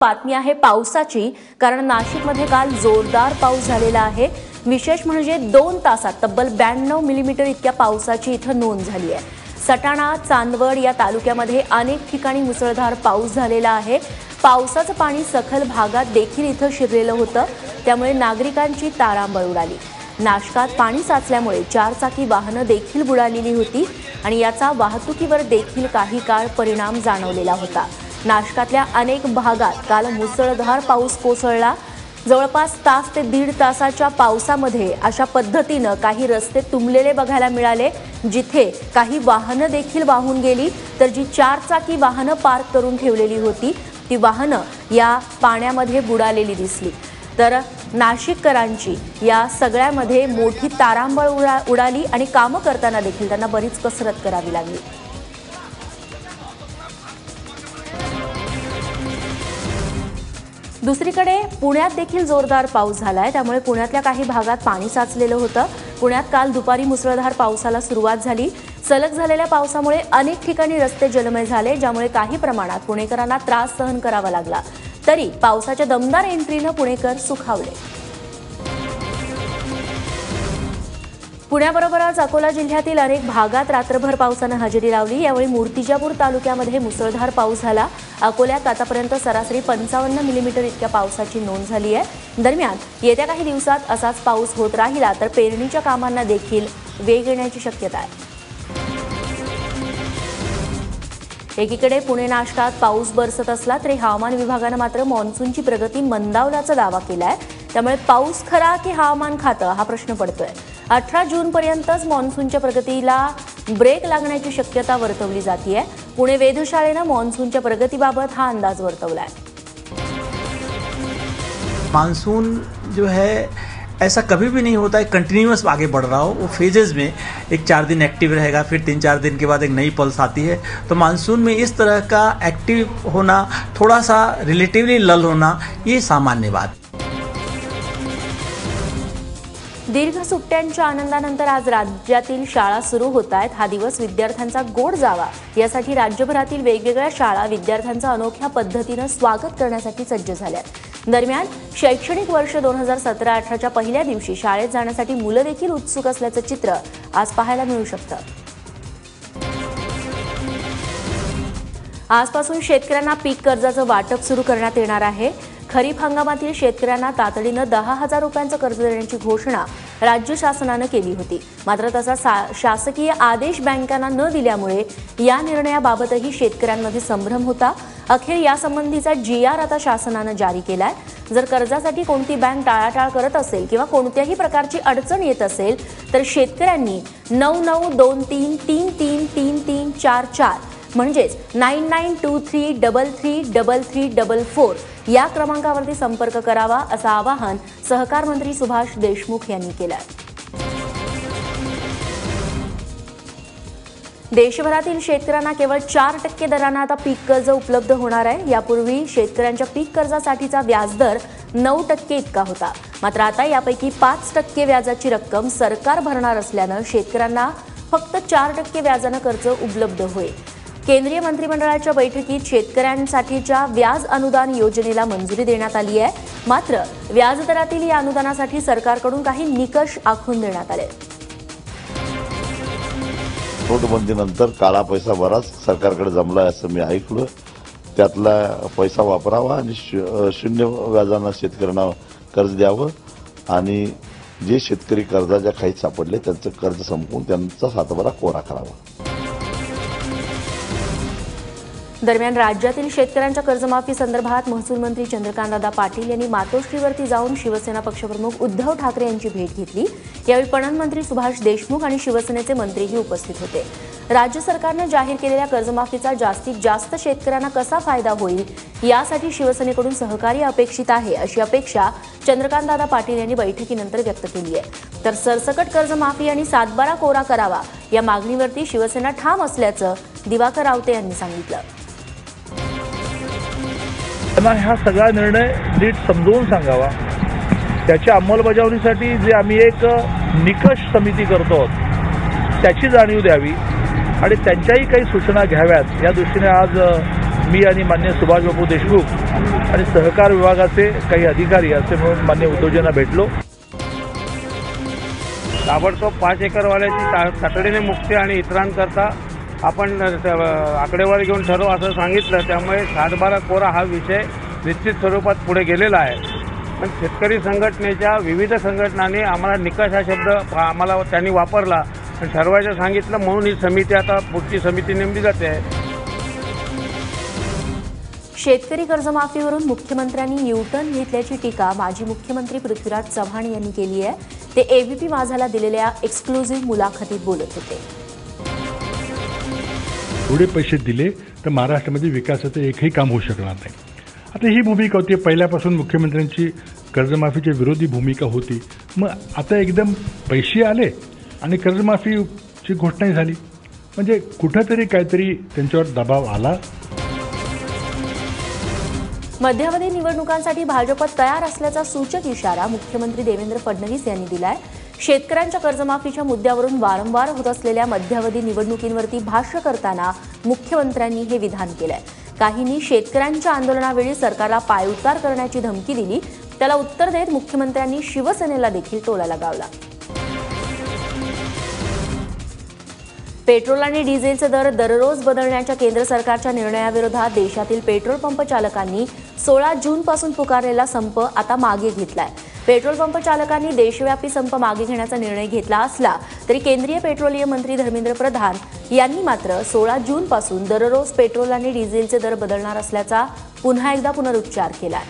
बातमी आहे पावसाची, कारण नाशिकमध्ये काल जोरदार पाऊस झालेला आहे। विशेष म्हणजे 2 तासात तब्बल 92 मिलीमीटर इतक्या पावसाची इथं नोंद झाली आहे। सटाणा, चांदवड या तालुक्यामध्ये अनेक ठिकाणी मुसळधार पाऊस झालेला आहे। पावसाचं पाणी सखल भागात देखील इथं शिरलेलं होतं, त्यामुळे नागरिकांची तारांबळ उडाली। नाशकात पाणी साचल्यामुळे 4 चाकी वाहनं देखील बुडालेली होती आणि याचा वाहतुकीवर देखील काही काळ परिणाम जाणवलेला होता। नाशकातल्या अनेक भागात काल मुसळधार पाऊस कोसळला। जवळपास तास ते दीड तासाच्या पावसामध्ये अशा पद्धतीनं काही रस्ते तुंबलेले बघायला मिळाले, जिथे काही वाहनं देखील वाहून गेली, तर जी 4 चाकी वाहनं पार्क करून ठेवलेली होती ती वाहनं या पाण्यामध्ये बुडालेली दिसली। तर नाशिककरांची या सगळ्यामध्ये मोठी तारांबळ उडाली आणि कामं करताना देखील त्यांना बरीच कसरत करावी लागली। दुसरीकडे पुण्यात देखील जोरदार पाऊस झालाय, त्यामुळे पुण्यातल्या काही भागात पाणी साचलेलं होतं। पुण्यात काल दुपारी मुसळधार पावसाला सुरुवात झाली। सलग झालेल्या पावसामुळे अनेक ठिकाणी रस्ते जलमय झाले, ज्यामुळे काही प्रमाणात पुणेकरांना त्रास सहन करावा लागला। तरी पावसाच्या दमदार एंट्रीनं पुणेकर सुखावले। पुण्याबरोबरच अकोला जिल्ह्यातील अनेक भागात रात्रभर पावसानं हजेरी लावली। यावेळी मूर्तिजापूर तालुक्यामध्ये मुसळधार पाऊस झाला। अकोल्यात आतापर्यंत सरासरी 55 मिलीमीटर इतक्या पावसाची नोंद झाली आहे। दरम्यान येत्या काही दिवसात असाच पाऊस होत राहिला तर पेरणीच्या कामांना देखील वेग येण्याची शक्यता आहे। एकीकडे पुणे नाशकात पाऊस बरसत असला तरी हवामान विभागानं मात्र मान्सूनची प्रगती मंदावल्याचा दावा केलाय। त्यामुळे पाऊस खरा की हवामान खातं हा प्रश्न पडतोय। 18 जूनपर्यंतच मान्सूनच्या प्रगतीला ब्रेक लागण्याची शक्यता वर्तवली जातेय। पुणे वेधशाळेनं मान्सूनच्या प्रगतीबाबत हा अंदाज वर्तवलाय। मानसून जो है ऐसा कभी भी नहीं होता है कंटिन्यूअस आगे बढ़ रहा हो, वो फेजेस में एक 4 दिन एक्टिव रहेगा, फिर 3-4 दिन के बाद एक नई पल्स आती है। तो मानसून में इस तरह का एक्टिव होना, थोड़ा सा रिलेटिवली लल होना, ये सामान्य बात। दीर्घ सुट्ट्यांच्या आनंदानंतर आज राज्यातील शाळा सुरू होत आहेत। हा दिवस विद्यार्थ्यांचा गोड जावा यासाठी राज्यभरातील वेगवेगळ्या शाळा विद्यार्थ्यांचं अनोख्या पद्धतीनं स्वागत करण्यासाठी सज्ज झाल्यात। दरम्यान शैक्षणिक वर्ष 2017-18च्या पहिल्या दिवशी शाळेत जाण्यासाठी मुलं देखील उत्सुक असल्याचं चित्र आज पाहायला मिळू शकतं। आजपासून शेतकऱ्यांना पीक कर्जाचं वाटप सुरू करण्यात येणार आहे। खरीप हंगामातील शेतकऱ्यांना तातडीनं 10,000 रुपयांचं कर्ज देण्याची घोषणा राज्य शासनानं केली होती। मात्र तसा शासकीय आदेश बँकांना न दिल्यामुळे या निर्णयाबाबतही शेतकऱ्यांमध्ये संभ्रम होता। अखेर यासंबंधीचा GR आता शासनानं जारी केलाय। जर कर्जासाठी कोणती बँक टाळाटाळ करत असेल किंवा कोणत्याही प्रकारची अडचण येत असेल तर शेतकऱ्यांनी 9923333344 म्हणजेच 9923333344 या क्रमांकावरती संपर्क करावा असं आवाहन सहकार मंत्री सुभाष देशमुख यांनी केलं आहे। देशभरातील शेतकऱ्यांना केवळ 4% दराने आता पीक कर्ज उपलब्ध होणार आहे। यापूर्वी शेतकऱ्यांच्या पीक कर्जासाठीचा व्याजदर 9% इतका होता, मात्र आता यापैकी 5% व्याजाची रक्कम सरकार भरणार असल्यानं शेतकऱ्यांना फक्त 4% व्याजानं कर्ज उपलब्ध होईल। केंद्रीय मंत्रिमंडळाच्या बैठकीत शेतकऱ्यांसाठीच्या व्याज अनुदान योजनेला मंजुरी देण्यात आली आहे। मात्र व्याजदरातील या अनुदानासाठी सरकारकडून काही निकष आखून देण्यात आले। नोटबंदीनंतर काळा पैसा बराच सरकारकडे जमला असं मी ऐकलं। त्यातला पैसा वापरावा आणि शून्य व्याजानं शेतकऱ्यांना कर्ज द्यावं आणि जे शेतकरी कर्जाच्या खाईत सापडले त्यांचं कर्ज संपवून त्यांचा सातबारा कोरा करावा। दरम्यान राज्यातील शेतकऱ्यांच्या कर्जमाफी संदर्भात महसूल मंत्री चंद्रकांतदादा पाटील यांनी मातोश्रीवरती जाऊन शिवसेना पक्षप्रमुख उद्धव ठाकरे यांची भेट घेतली। यावेळी पणन मंत्री सुभाष देशमुख आणि शिवसेनेचे मंत्रीही उपस्थित होते। राज्य सरकारने जाहीर केलेल्या कर्जमाफीचा जास्तीत जास्त शेतकऱ्यांना कसा फायदा होईल यासाठी शिवसेनेकडून सहकार्य अपेक्षित आहे, अशी अपेक्षा चंद्रकांतदादा पाटील यांनी बैठकीनंतर व्यक्त केली आहे। तर सरसकट कर्जमाफी आणि सातबारा कोरा करावा या मागणीवरती शिवसेना ठाम असल्याचं दिवाकर रावते यांनी सांगितलं। त्यांना हा सगळा निर्णय नीट समजावून सांगावा। त्याच्या अंमलबजावणीसाठी जे आम्ही एक निकष समिती करतो त्याची जाणीव द्यावी आणि त्यांच्याही काही सूचना घ्याव्यात या दृष्टीने आज मी आणि मान्य सुभाषबाबू देशमुख आणि सहकार विभागाचे काही अधिकारी असे म्हणून मान्य उद्योजकांना भेटलो. ताबडतोब 5 एकरवाल्याची तातडीने मुक्ती आणि इतरांकरता आपण आकडेवारी घेऊन ठरवू असं सांगितलं. त्यामुळे 7/12 कोरा हा विषय निश्चित स्वरूपात पुढे गेलेला आहे. पण शेतकरी संघटनेच्या विविध संघटनांनी आम्हाला निकष हा शब्द आम्हाला त्यांनी वापरला आणि ठरवायचं सांगितलं, म्हणून ही समिती आता पुढची समिती नेमली जाते आहे. शेतकरी कर्जमाफीवरून मुख्यमंत्र्यांनी यूटर्न घेतल्याची टीका माजी मुख्यमंत्री पृथ्वीराज चव्हाण यांनी केली आहे. ते एबीपी माझाला दिलेल्या एक्सक्लुझिव्ह मुलाखतीत बोलत होते. एवढे पैसे दिले तर महाराष्ट्रामध्ये विकासाचं एकही काम होऊ शकणार नाही. आता ही भूमिका होती, पहिल्यापासून मुख्यमंत्र्यांची कर्जमाफीच्या विरोधी भूमिका होती. मग आता एकदम पैसे आले आणि कर्जमाफीची घोषणाही झाली, म्हणजे कुठंतरी काहीतरी त्यांच्यावर दबाव आला. मध्यावधी निवडणुकांसाठी भाजप तयार असल्याचा सूचक इशारा मुख्यमंत्री देवेंद्र फडणवीस यांनी दिलाय. शेतकऱ्यांच्या कर्जमाफीच्या मुद्द्यावरून वारंवार होत असलेल्या मध्यावधी निवडणुकींवरती भाष्य करताना मुख्यमंत्र्यांनी हे विधान केलंय. काहींनी शेतकऱ्यांच्या आंदोलनावेळी सरकारला पायउतार करण्याची धमकी दिली, त्याला उत्तर देत मुख्यमंत्र्यांनी शिवसेनेला देखील टोला लगावला. पेट्रोल आणि डिझेलचे दर दररोज बदलण्याच्या केंद्र सरकारच्या निर्णयाविरोधात देशातील पेट्रोल पंप चालकांनी 16 जूनपासून पुकारलेला संप आता मागे घेतलाय. पेट्रोल पंप चालकांनी देशव्यापी संप मागे घेण्याचा निर्णय घेतला असला तरी केंद्रीय पेट्रोलियम मंत्री धर्मेंद्र प्रधान यांनी मात्र 16 जूनपासून दररोज पेट्रोल आणि डिझेलचे दर बदलणार असल्याचा पुन्हा एकदा पुनरुच्चार केलाय.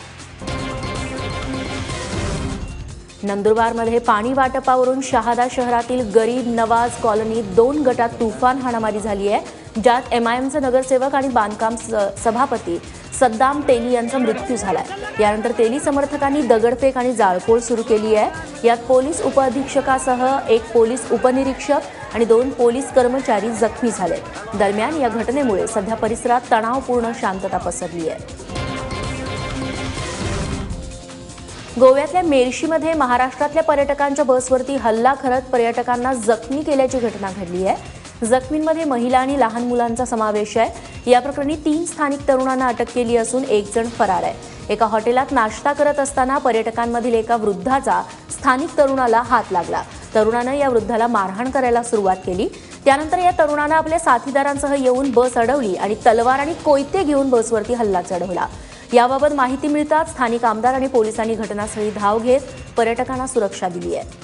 नंदुरबारमध्ये पाणी वाटपावरून शहादा शहरातील गरीब नवाज कॉलनीत 2 गटात तुफान हाणामारी झाली आहे, ज्यात एमआयएमचे नगरसेवक आणि बांधकाम सभापती सद्दाम तेली यांचा मृत्यू झालाय. यानंतर तेली समर्थकांनी दगडफेक आणि जाळपोळ सुरू केली आहे. यात पोलीस उपअधीक्षकासह 1 पोलीस उपनिरीक्षक आणि 2 पोलीस कर्मचारी जखमी झाले. दरम्यान या घटनेमुळे सध्या परिसरात तणावपूर्ण शांतता पसरली आहे. गोव्यातल्या मेर्शीमध्ये महाराष्ट्रातल्या पर्यटकांच्या बसवरती हल्ला करत पर्यटकांना जखमी केल्याची घटना घडली आहे. जखमींमध्ये महिला आणि लहान मुलांचा समावेश आहे. या प्रकरणी 3 स्थानिक तरुणांना अटक केली असून 1 जण फरार आहे. एका हॉटेलात नाश्ता करत असताना पर्यटकांमधील एका वृद्धाचा स्थानिक तरुणाला हात लागला. तरुणानं या वृद्धाला मारहाण करायला सुरुवात केली. त्यानंतर या तरुणानं आपल्या साथीदारांसह येऊन बस अडवली आणि तलवार आणि कोयते घेऊन बसवरती हल्ला चढवला. याबाबत माहिती मिळताच स्थानिक आमदार आणि पोलिसांनी घटनास्थळी धाव घेत पर्यटकांना सुरक्षा दिली आहे.